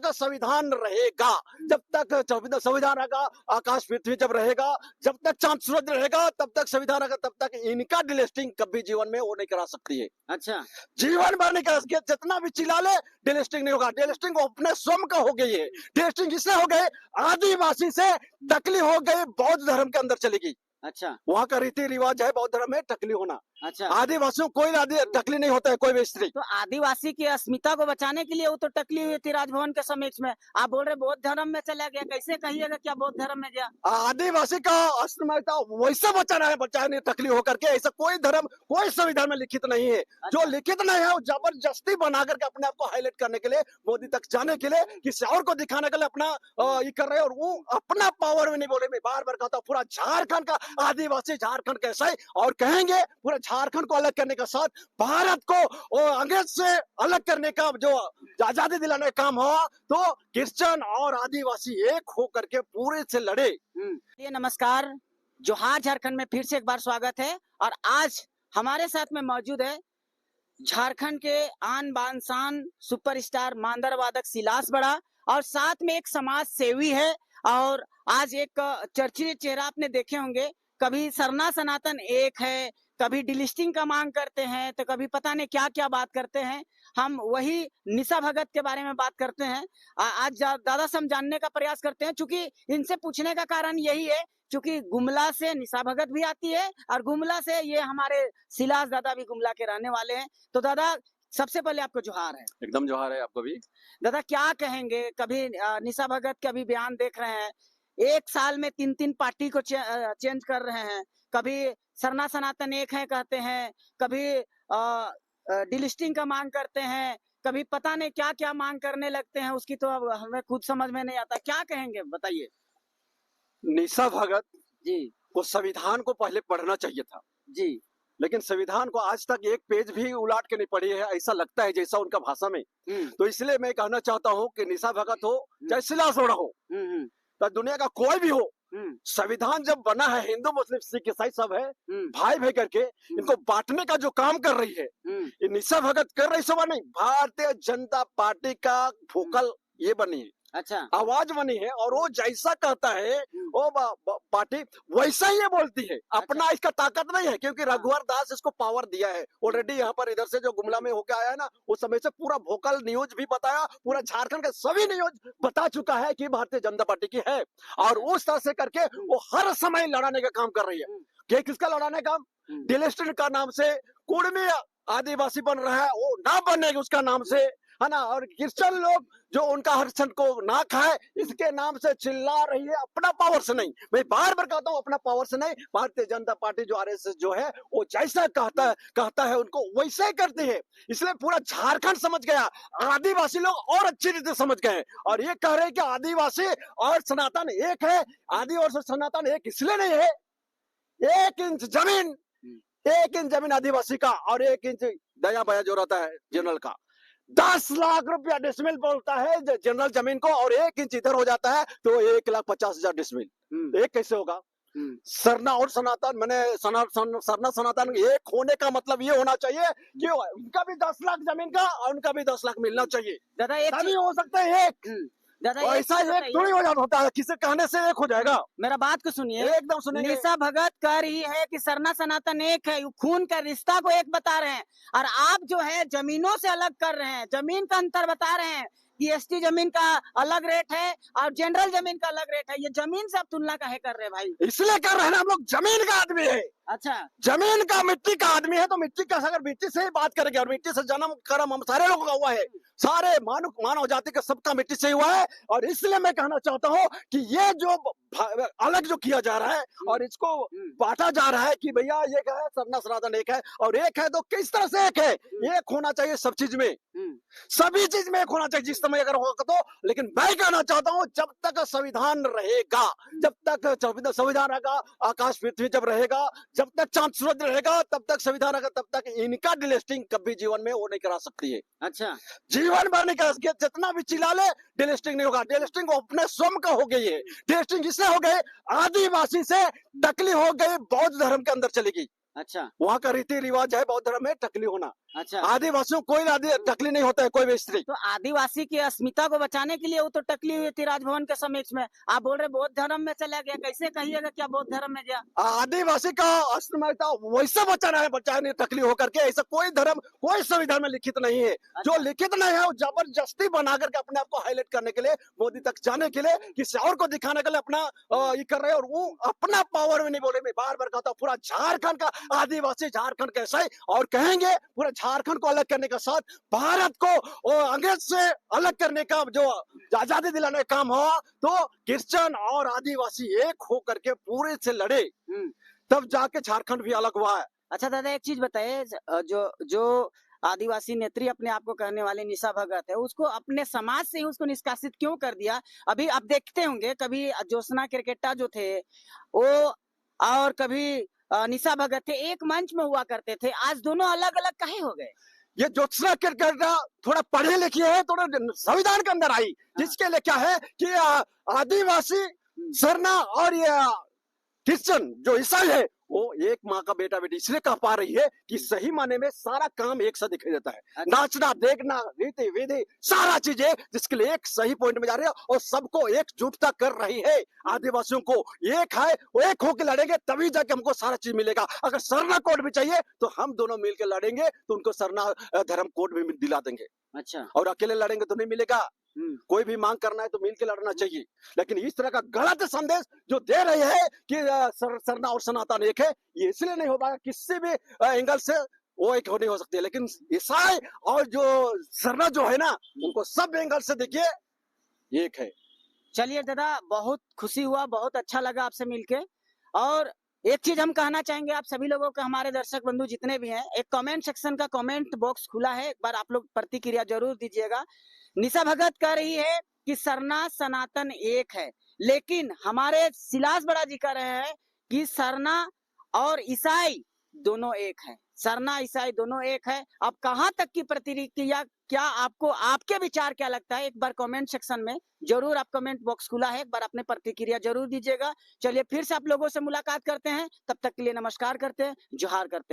तक संविधान रहेगा, जब तक संविधान रहेगा, आकाश पृथ्वी जब रहेगा, जब तक चांद सूरज रहेगा, तब तक संविधान रहेगा, तब तक इनका डिलिस्टिंग कभी जीवन में वो नहीं करा सकती है। अच्छा, जीवन भर नहीं करा सकती, जितना भी चिल्ला ले डिलिस्टिंग नहीं होगा। डिलिस्टिंग अपने स्वयं का हो गई है। डिलिस्टिंग इससे हो गए, आदिवासी से टकली हो गई, बौद्ध धर्म के अंदर चलेगी। अच्छा, वहाँ का रीति रिवाज है बौद्ध धर्म में टकली होना। अच्छा। आदिवासियों को कोई टकली नहीं होता है, कोई भी स्त्री। तो आदिवासी की अस्मिता को बचाने के लिए वो तो टकली हुई थी राजभवन के समक्ष में। आप बोल रहे बौद्ध धर्म में चला गया, कैसे कहिएगा क्या बौद्ध धर्म में गया? आदिवासी का अस्मिता वैसे बचाना है, बचाने टकली होकर के। ऐसा कोई धर्म, कोई संविधान में लिखित नहीं है। जो लिखित नहीं है वो जबरदस्ती बना करके अपने आप को हाईलाइट करने के लिए, मोदी तक जाने के लिए, किसी और को दिखाने के लिए अपना ये कर रहे हैं। और वो अपना पावर में नहीं बोले। मैं बार बार कहता हूँ, पूरा झारखंड का आदिवासी झारखंड कैसा है, और कहेंगे पूरा झारखंड को अलग करने का साथ भारत को अंग्रेज से अलग करने का जो आजादी दिलाने का काम हुआ, तो क्रिश्चियन और आदिवासी एक हो करके पूरे से लड़े। ये नमस्कार, जोहार झारखंड में फिर से एक बार स्वागत है। और आज हमारे साथ में मौजूद है झारखंड के आन बान शान सुपरस्टार मांदर वादक सिलास बड़ा, और साथ में एक समाज सेवी है। और आज एक चर्चित चेहरा आपने देखे होंगे, कभी सरना सनातन एक है, कभी डिलिस्टिंग का मांग करते हैं, तो कभी पता नहीं क्या क्या बात करते हैं। हम वही निशा भगत के बारे में बात करते हैं। आज दादा से हम जानने का प्रयास करते हैं, चूंकि इनसे पूछने का कारण यही है, चूंकि गुमला से निशा भगत भी आती है और गुमला से ये हमारे सिलास दादा भी गुमला के रहने वाले हैं। तो दादा, सबसे पहले आपको जोहार है। एकदम जोहार है आपको भी। दादा, क्या कहेंगे, कभी निशा भगत के अभी बयान देख रहे हैं, एक साल में 3-3 पार्टी को चेंज कर रहे हैं, कभी सरना सनातन एक है कहते हैं, कभी डिलिस्टिंग का मांग करते हैं, कभी पता नहीं क्या क्या मांग करने लगते हैं, उसकी तो अब हमें खुद समझ में नहीं आता। क्या कहेंगे, बताइए। निशा भगत जी को संविधान को पहले पढ़ना चाहिए था जी। लेकिन संविधान को आज तक एक पेज भी उलाट के नहीं पढ़ी है, ऐसा लगता है जैसा उनका भाषा में। तो इसलिए मैं कहना चाहता हूँ कि निशा भगत हो चाहे सिलास बड़ा हो, तो दुनिया का कोई भी हो, संविधान जब बना है, हिंदू मुस्लिम सिख ईसाई सब है भाई भाई करके, इनको बांटने का जो काम कर रही है ये निशा भगत कर रही, सब नहीं, भारतीय जनता पार्टी का फोकल ये बनी है, अच्छा, आवाज बनी है। और वो जैसा कहता है वो पार्टी वैसा ही ये बोलती है। अपना इसका ताकत नहीं है, क्योंकि रघुवर दास इसको पावर दिया है ऑलरेडी। यहाँ पर इधर से जो गुमला में होके आया है ना, उस समय से पूरा भोकल न्यूज भी बताया, पूरा झारखंड के सभी न्यूज बता चुका है कि भारतीय जनता पार्टी की है। और उस तरह से करके वो हर समय लड़ाने का काम कर रही है। क्या किसका लड़ाने का? डिलिस्टेड का नाम से कुर्मी आदिवासी बन रहा है, वो ना बनेगी उसका नाम से, है ना। और क्रिश्चियन लोग जो उनका हरिशन को ना खाए, इसके नाम से चिल्ला रही है, अपना पावर से नहीं। मैं बार बार कहता हूँ, अपना पावर से नहीं। भारतीय जनता पार्टी जो आरएसएस जो है, वो जैसा कहता है उनको वैसे ही करती है। इसलिए पूरा झारखंड समझ गया, आदिवासी लोग और अच्छी रीति समझ गए, और ये कह रहे हैं कि आदिवासी और सनातन एक है। आदि और सनातन एक इसलिए नहीं है, 1 इंच जमीन, 1 इंच जमीन आदिवासी का और 1 इंच दया बया जो रहता है जनरल का, 10 लाख रुपया डिसमिल बोलता है जनरल जमीन को, और 1 इंच इधर हो जाता है तो 1,50,000 डिसमिल। एक कैसे होगा? सरना और सनातन, मैंने सरना सनातन एक होने का मतलब ये होना चाहिए कि उनका भी 10 लाख जमीन का और उनका भी 10 लाख मिलना चाहिए। दादा, एक तभी हो सकता है एक। दादा, ऐसा एक थोड़ी हो जाता होता है, किसी कहने से एक हो जाएगा। मेरा बात को सुनिए, एकदम सुनिए। निशा भगत कह रही है कि सरना सनातन एक है, खून का रिश्ता को एक बता रहे हैं, और आप जो है जमीनों से अलग कर रहे हैं, जमीन का अंतर बता रहे हैं कि एसटी जमीन का अलग रेट है और जनरल जमीन का अलग रेट है। ये जमीन से आप तुलना काहे कर रहे हैं भाई? इसलिए कर रहे हैं ना, हम लोग जमीन का आदमी है। अच्छा, जमीन का मिट्टी का आदमी है, तो मिट्टी का, अगर मिट्टी से ही बात करेंगे, और मिट्टी से जन्म कर्म हम सारे लोगों का हुआ है, सारे मानव जाति का सबका मिट्टी से हुआ है। और इसलिए मैं कहना चाहता हूँ कि ये जो अलग जो किया जा रहा है और इसको बांटा जा रहा है कि भैया ये है सरना सनातन एक है और एक है, तो किस तरह से एक है? एक होना चाहिए सब चीज में, सभी चीज में एक होना चाहिए जिस समय अगर होगा तो। लेकिन मैं कहना चाहता हूँ, जब तक संविधान रहेगा, जब तक संविधान रहेगा, आकाश पृथ्वी जब रहेगा, जब तक चांद सूरज रहेगा, तब तक संविधान रहेगा, तब तक इनका डिलिस्टिंग कभी जीवन में वो नहीं करा सकती है। अच्छा, जीवन भर नहीं करा सकती, जितना भी चिल्ला ले डिलिस्टिंग नहीं होगा। डिलिस्टिंग अपने स्वयं का हो गई है। डिलिस्टिंग इससे हो गए, आदिवासी से टकली हो गई, बौद्ध धर्म के अंदर चलेगी। अच्छा, वहाँ का रीति रिवाज है बौद्ध धर्म में टकली होना। अच्छा, आदिवासियों को कोई टकली नहीं होता है, कोई भी स्त्री। तो आदिवासी की अस्मिता को बचाने के लिए वो तो टकली हुई थी राजभवन के समक्ष में। आप बोल रहे बौद्ध धर्म में चला गया, कैसे कहिएगा क्या बौद्ध धर्म में गया? आदिवासी का अस्मिता वैसा बचाना है, बचाने टकली होकर के। ऐसा कोई धर्म, कोई संविधान में लिखित नहीं है। जो लिखित नहीं है वो जबरदस्ती बना करके अपने आप को हाईलाइट करने के लिए, मोदी तक जाने के लिए, किसी और को दिखाने के लिए अपना ये कर रहे हैं। और वो अपना पावर में नहीं बोल रहे। मैं बार बार कहता हूँ, पूरा झारखंड का आदिवासी झारखंड कैसा है, और कहेंगे पूरा झारखंड को अलग करने के साथ भारत को अंग्रेज से अलग करने का जो आजादी दिलाने का काम हो, तो क्रिश्चियन और आदिवासी एक हो करके पूरे से लड़े, तब जाके झारखंड भी अलग हुआ है। अच्छा दादा, एक चीज बताइए, जो जो आदिवासी नेत्री अपने आप को कहने वाले निशा भगत है, उसको अपने समाज से ही उसको निष्कासित क्यों कर दिया? अभी आप देखते होंगे, कभी ज्योत्सना क्रिकेटा जो थे वो, और कभी निशा भगत थे, एक मंच में हुआ करते थे। आज दोनों अलग अलग काहे हो गए? ये ज्योत्सना क्रिकेटा थोड़ा पढ़े लिखे है, थोड़ा संविधान के अंदर आई, जिसके लिए क्या है कि आदिवासी सरना और ये क्रिश्चियन जो ईसाई है, वो एक माँ का बेटा बेटी इसलिए कह पा रही है कि सही माने में सारा काम एक साथ दिखाई देता है। नाचना, देखना, रीति विधि, सारा चीजें जिसके लिए एक सही पॉइंट में जा रही है और सबको एकजुटता कर रही है। आदिवासियों को एक है, वो एक होकर लड़ेंगे तभी जाके हमको सारा चीज मिलेगा। अगर सरना कोड भी चाहिए तो हम दोनों मिलकर लड़ेंगे, तो उनको सरना धर्म कोड भी दिला देंगे। अच्छा, और अकेले लड़ेंगे तो नहीं मिलेगा। कोई भी मांग करना है तो मिलकर लड़ना चाहिए। लेकिन इस तरह का गलत संदेश जो दे रहे हैं कि सरना और सनातन एक है, ये इसलिए नहीं हो पाएगा। किसी भी एंगल से वो एक नहीं हो सकती है। लेकिन ईसाई और जो सरना जो है ना, उनको सब एंगल से देखिए एक है। चलिए दादा, बहुत खुशी हुआ, बहुत अच्छा लगा आपसे मिलके। और एक चीज हम कहना चाहेंगे आप सभी लोगों को, हमारे दर्शक बंधु जितने भी हैं, एक कमेंट सेक्शन का कमेंट बॉक्स खुला है, एक बार आप लोग प्रतिक्रिया जरूर दीजिएगा। निशा भगत कह रही है कि सरना सनातन एक है, लेकिन हमारे सिलास बड़ा जी कह रहे हैं कि सरना और ईसाई दोनों एक है। सरना ईसाई दोनों एक है। अब कहाँ तक की प्रतिक्रिया, क्या आपको, आपके विचार क्या लगता है, एक बार कमेंट सेक्शन में जरूर, आप कमेंट बॉक्स खुला है, एक बार अपने प्रतिक्रिया जरूर दीजिएगा। चलिए फिर से आप लोगों से मुलाकात करते हैं, तब तक के लिए नमस्कार करते हैं, जोहार करते हैं।